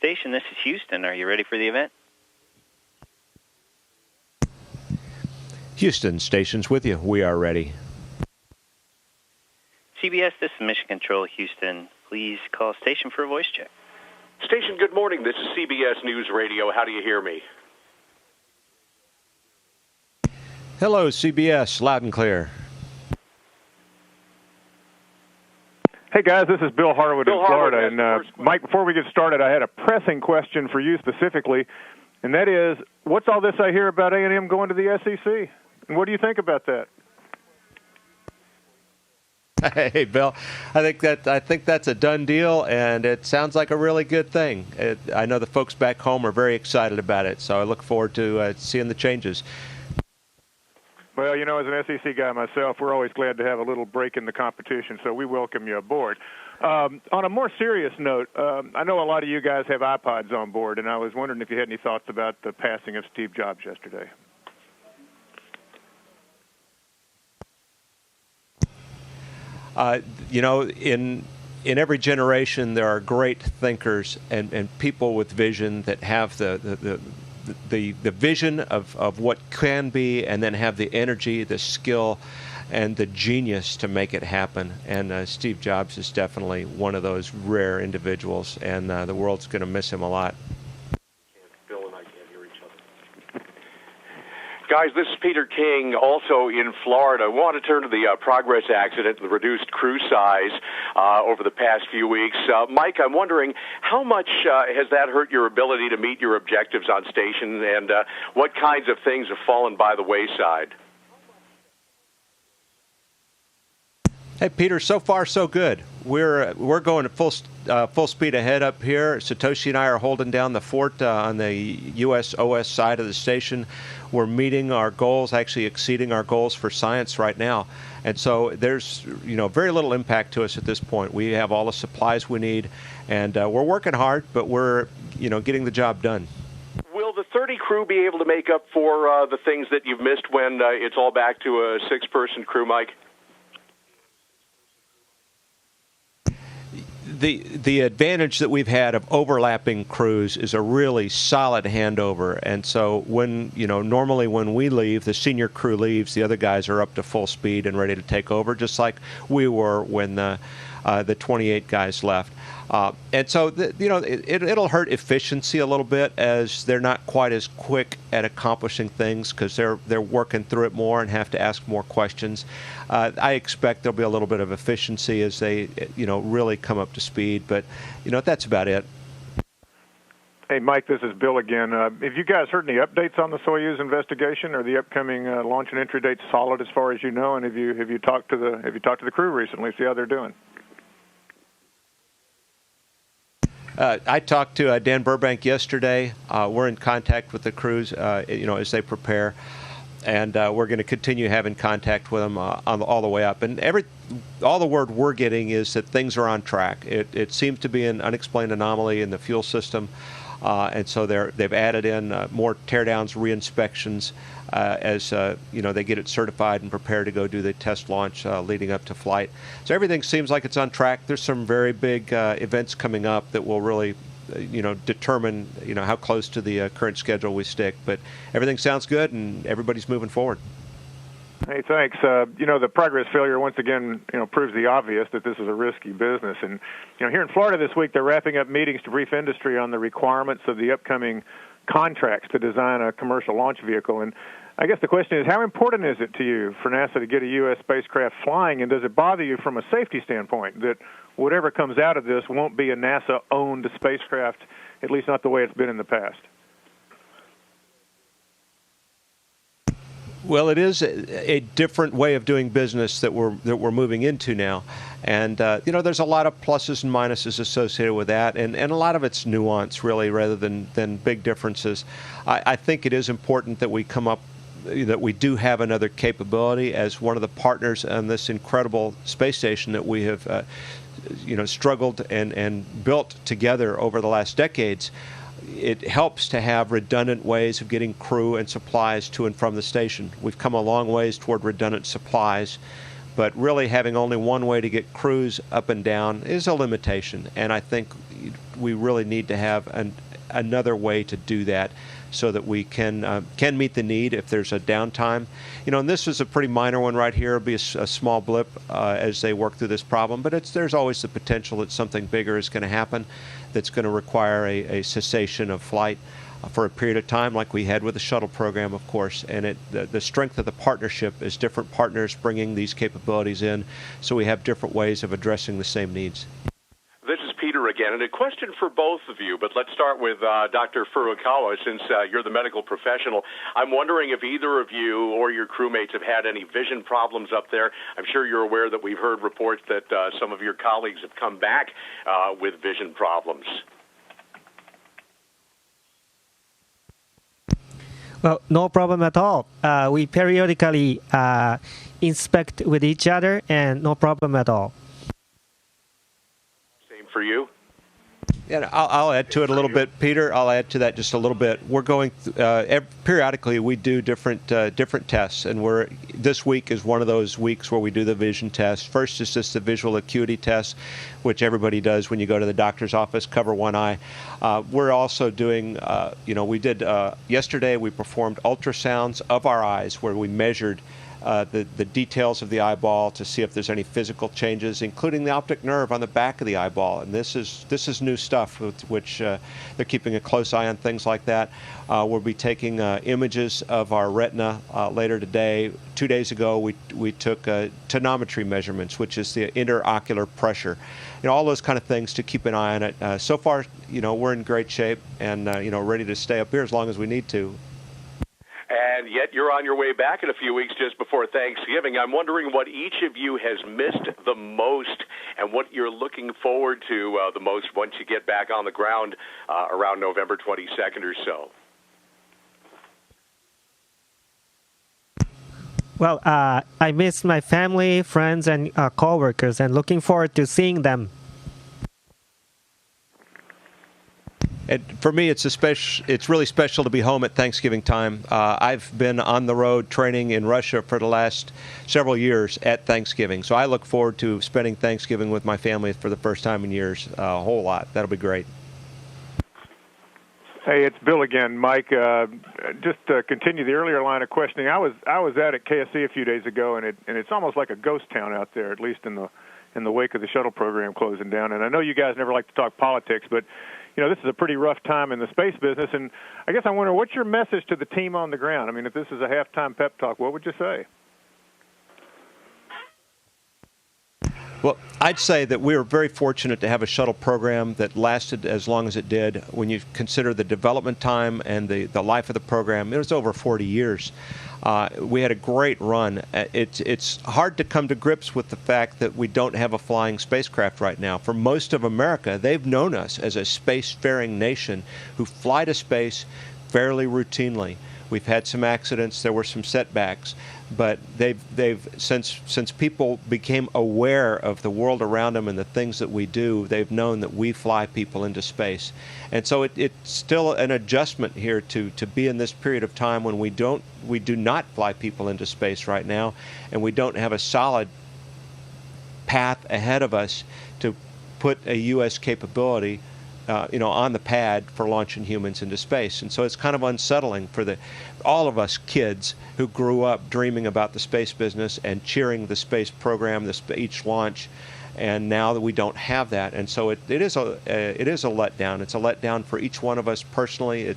station. This is Houston. Are you ready for the event? Houston, station's with you. We are ready. CBS, this is Mission Control, Houston. Please call station for a voice check. Station, good morning. This is CBS News Radio. How do you hear me? Hello, CBS, loud and clear. Hey, guys, this is Bill Harwood in Florida. And, Mike, before we get started, I had a pressing question for you specifically, and that is, what's all this I hear about A&M going to the SEC? And what do you think about that? Hey, Bill, I think that's a done deal, and it sounds like a really good thing. I know the folks back home are very excited about it, so I look forward to seeing the changes. Well, you know, as an SEC guy myself, we're always glad to have a little break in the competition, so we welcome you aboard. On a more serious note, I know a lot of you guys have iPods on board, and I was wondering if you had any thoughts about the passing of Steve Jobs yesterday. You know, in every generation, there are great thinkers and people with vision that have the vision of what can be, and then have the energy, the skill, and the genius to make it happen. And Steve Jobs is definitely one of those rare individuals, and the world's going to miss him a lot. Bill and I can't hear each other. Guys, this is Peter King, also in Florida. I want to turn to the Progress accident and the reduced crew size over the past few weeks. Mike, I'm wondering, how much has that hurt your ability to meet your objectives on station, and what kinds of things have fallen by the wayside? Hey, Peter, so far so good. We're going at full speed ahead up here. Satoshi and I are holding down the fort on the US OS side of the station. We're meeting our goals, actually exceeding our goals for science right now. And so there's, very little impact to us at this point. We have all the supplies we need, and we're working hard, but we're, getting the job done. Will the 30 crew be able to make up for the things that you've missed when it's all back to a 6-person crew, Mike? The advantage that we've had of overlapping crews is a really solid handover, and so normally when we leave, the senior crew leaves, the other guys are up to full speed and ready to take over, just like we were when the 28 guys left. And so, it'll hurt efficiency a little bit, as they're not quite as quick at accomplishing things because they're working through it more and have to ask more questions. I expect there'll be a little bit of efficiency as they, really come up to speed. But, that's about it. Hey, Mike, this is Bill again. Have you guys heard any updates on the Soyuz investigation, or the upcoming launch and entry dates solid as far as you know? And have you talked to the crew recently? See how they're doing? I talked to Dan Burbank yesterday. We're in contact with the crews, as they prepare, and we're going to continue having contact with them all the way up. And all the word we're getting is that things are on track. It seems to be an unexplained anomaly in the fuel system, and so they've added in more teardowns, re-inspections as they get it certified and prepare to go do the test launch leading up to flight. So everything seems like it's on track. There's some very big events coming up that will really determine how close to the current schedule we stick. But everything sounds good, and everybody's moving forward. Hey, thanks. The Progress failure once again, proves the obvious that this is a risky business. And, here in Florida this week, they're wrapping up meetings to brief industry on the requirements of the upcoming contracts to design a commercial launch vehicle. And I guess the question is, how important is it to you for NASA to get a U.S. spacecraft flying, and does it bother you from a safety standpoint that whatever comes out of this won't be a NASA-owned spacecraft, at least not the way it's been in the past? Well, it is a different way of doing business that we're moving into now, and there's a lot of pluses and minuses associated with that, and a lot of it's nuance, really, rather than big differences. I think it is important that we come up, that we do have another capability as one of the partners on this incredible space station that we have, struggled and built together over the last decades. It helps to have redundant ways of getting crew and supplies to and from the station. We've come a long ways toward redundant supplies, But really having only one way to get crews up and down is a limitation, and I think we really need to have another way to do that so that we can meet the need if there's a downtime. And this is a pretty minor one right here. It'll be a small blip as they work through this problem, but there's always the potential that something bigger is going to happen that's going to require a cessation of flight for a period of time, like we had with the shuttle program, of course. And the strength of the partnership is different partners bringing these capabilities in, so we have different ways of addressing the same needs. This is Peter again, and a question for both of you, but let's start with Dr. Furukawa, since you're the medical professional. I'm wondering if either of you or your crewmates have had any vision problems up there. I'm sure you're aware that we've heard reports that some of your colleagues have come back with vision problems. Well, no problem at all. We periodically inspect with each other, and no problem at all. Same for you? Yeah, I'll add to it a little bit, Peter. I'll add to that just a little bit. We're going periodically. We do different tests, and this week is one of those weeks where we do the vision test. First is just the visual acuity test, which everybody does when you go to the doctor's office. Cover one eye. We're also doing. We did yesterday. We performed ultrasounds of our eyes, where we measured the details of the eyeball to see if there's any physical changes, including the optic nerve on the back of the eyeball. And this is new stuff, which they're keeping a close eye on things like that. We'll be taking images of our retina later today. 2 days ago, we took tonometry measurements, which is the interocular pressure. All those kind of things to keep an eye on it. So far, we're in great shape and ready to stay up here as long as we need to. And yet you're on your way back in a few weeks just before Thanksgiving. I'm wondering what each of you has missed the most and what you're looking forward to the most once you get back on the ground around November 22nd or so. Well, I miss my family, friends, and coworkers, and looking forward to seeing them. And for me, it's really special to be home at Thanksgiving time. I've been on the road training in Russia for the last several years at Thanksgiving, so I look forward to spending Thanksgiving with my family for the first time in years. A whole lot. That'll be great. Hey, it's Bill again, Mike. Just to continue the earlier line of questioning, I was out at KSC a few days ago, and it's almost like a ghost town out there, at least in the wake of the shuttle program closing down. And I know you guys never like to talk politics, but this is a pretty rough time in the space business, and I guess I wonder, what's your message to the team on the ground? I mean, if this is a halftime pep talk, what would you say? Well, I'd say that we were very fortunate to have a shuttle program that lasted as long as it did. When you consider the development time and the life of the program, it was over 40 years. We had a great run. It's hard to come to grips with the fact that we don't have a flying spacecraft right now. For most of America, they've known us as a spacefaring nation who fly to space fairly routinely. We've had some accidents, there were some setbacks, but they've since people became aware of the world around them and the things that we do, they've known that we fly people into space. And so it's still an adjustment here to be in this period of time when we do not fly people into space right now, and we don't have a solid path ahead of us to put a U.S. capability on the pad for launching humans into space. And so it's kind of unsettling for all of us kids who grew up dreaming about the space business and cheering the space program, each launch, and now that we don't have that. And so it is a letdown. It's a letdown for each one of us personally.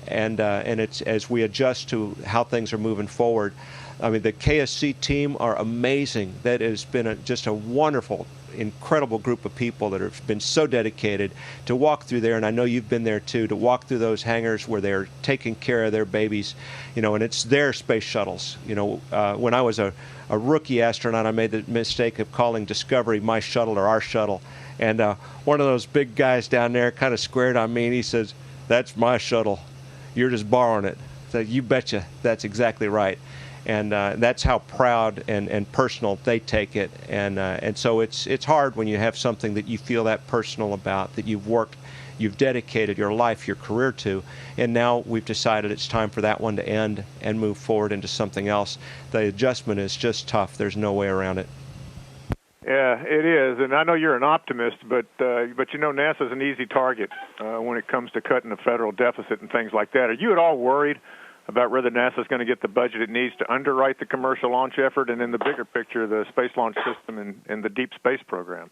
And it's as we adjust to how things are moving forward. I mean, the KSC team are amazing. That has been just a wonderful, incredible group of people that have been so dedicated to walk through there, and I know you've been there too, to walk through those hangars where they're taking care of their babies, and it's their space shuttles. When I was a rookie astronaut, I made the mistake of calling Discovery my shuttle or our shuttle, and one of those big guys down there kind of squared on me, and he says, "That's my shuttle. You're just borrowing it." So you betcha, that's exactly right. And that's how proud and personal they take it. And so it's hard when you have something that you feel that personal about, that you've dedicated your life, your career to, and now we've decided it's time for that one to end and move forward into something else. The adjustment is just tough. There's no way around it. Yeah, it is, and I know you're an optimist, but you know NASA's an easy target when it comes to cutting the federal deficit and things like that. Are you at all worried about whether NASA's going to get the budget it needs to underwrite the commercial launch effort and in the bigger picture, the Space Launch System and the deep space program?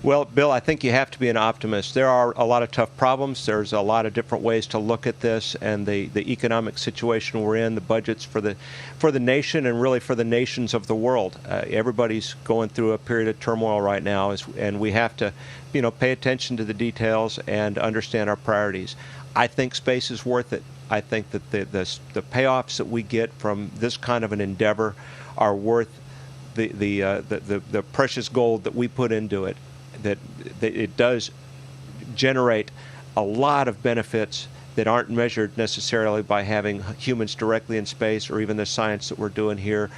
Well, Bill, I think you have to be an optimist. There are a lot of tough problems. There's a lot of different ways to look at this, and the economic situation we're in, the budgets for the nation and really for the nations of the world. Everybody's going through a period of turmoil right now, and we have to, pay attention to the details and understand our priorities. I think space is worth it. I think that the payoffs that we get from this kind of an endeavor are worth the precious gold that we put into it. That it does generate a lot of benefits that aren't measured necessarily by having humans directly in space or even the science that we're doing here,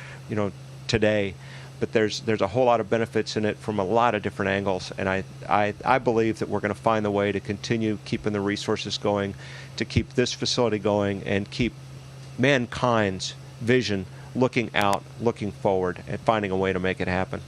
today. But there's a whole lot of benefits in it from a lot of different angles, and I believe that we're going to find the way to continue keeping the resources going, to keep this facility going, and keep mankind's vision looking out, looking forward, and finding a way to make it happen.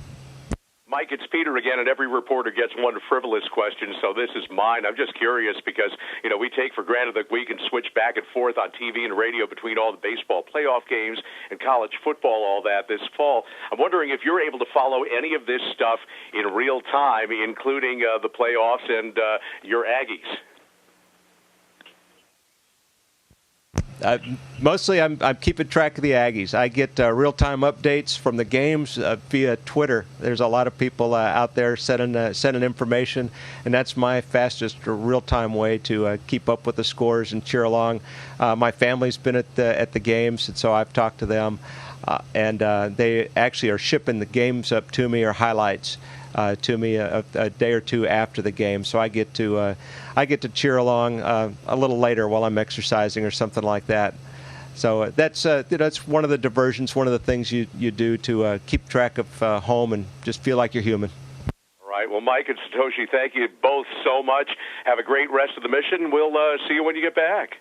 Mike, it's Peter again, and every reporter gets one frivolous question, so this is mine. I'm just curious because, we take for granted that we can switch back and forth on TV and radio between all the baseball playoff games and college football, all that this fall. I'm wondering if you're able to follow any of this stuff in real time, including the playoffs and your Aggies. Mostly, I'm keeping track of the Aggies. I get real-time updates from the games via Twitter. There's a lot of people out there sending information, and that's my fastest real-time way to keep up with the scores and cheer along. My family's been at the games, and so I've talked to them, and they actually are shipping the games up to me or highlights to me a day or two after the game, so I get to cheer along a little later while I'm exercising or something like that. So that's one of the diversions, one of the things you do to keep track of home and just feel like you're human. All right. Well, Mike and Satoshi, thank you both so much. Have a great rest of the mission. We'll see you when you get back.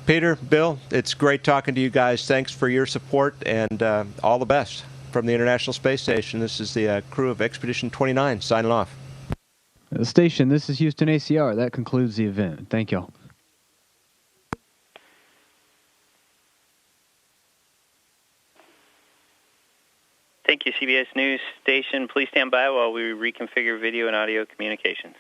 Peter, Bill, it's great talking to you guys. Thanks for your support, and all the best from the International Space Station. This is the crew of Expedition 29 signing off. Station, this is Houston ACR. That concludes the event. Thank y'all. Thank you, CBS News Station. Please stand by while we reconfigure video and audio communications.